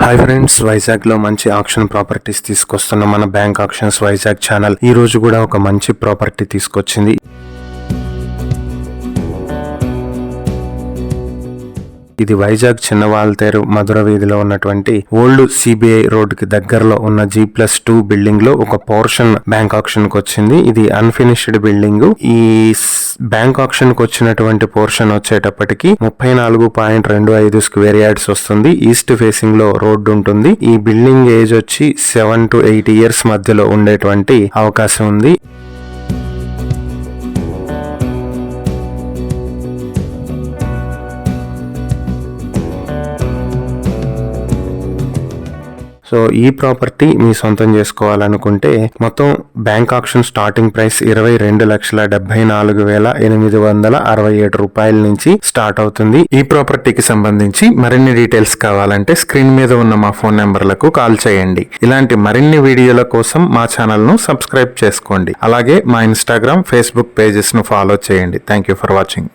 Hi friends, Vizag లో మంచి auction properties తీసుకొస్తున్న మన బ్యాంక్ ఆక్షన్స్ వైజాగ్ ఛానల్ ఈ రోజు కూడా ఒక మంచి ప్రాపర్టీ తీసుకొచ్చింది. ఇది వైజాగ్ చిన్నవాల్తేరు మధుర వీధిలో ఉన్నటువంటి ఓల్డ్ సిబిఐ రోడ్ కి దగ్గరలో ఉన్న G+2 బిల్డింగ్ లో ఒక పోర్షన్ బ్యాంక్ ఆక్షన్ కి వచ్చింది. ఇది అన్ఫినిష్డ్ బిల్డింగ్. ఈ బ్యాంక్ ఆక్షన్ కి వచ్చినటువంటి పోర్షన్ వచ్చేటప్పటికి 34.25 స్క్వేర్ యార్డ్స్ వస్తుంది. ఈస్ట్ ఫేసింగ్ లో రోడ్డు ఉంటుంది. ఈ బిల్డింగ్ ఏజ్ వచ్చి 7 to 8 ఇయర్స్ మధ్యలో ఉండేటువంటి అవకాశం ఉంది. సో ఈ ప్రాపర్టీ మీ సొంతం చేసుకోవాలనుకుంటే మొత్తం బ్యాంక్ ఆక్షన్ స్టార్టింగ్ ప్రైస్ 22,74,867 రూపాయల నుంచి స్టార్ట్ అవుతుంది. ఈ ప్రాపర్టీకి సంబంధించి మరిన్ని డీటెయిల్స్ కావాలంటే స్క్రీన్ మీద ఉన్న మా ఫోన్ నెంబర్లకు కాల్ చేయండి. ఇలాంటి మరిన్ని వీడియోల కోసం మా ఛానల్ ను సబ్స్క్రైబ్ చేసుకోండి. అలాగే మా ఇన్స్టాగ్రామ్, ఫేస్బుక్ పేజెస్ ను ఫాలో చేయండి. Thank you for watching.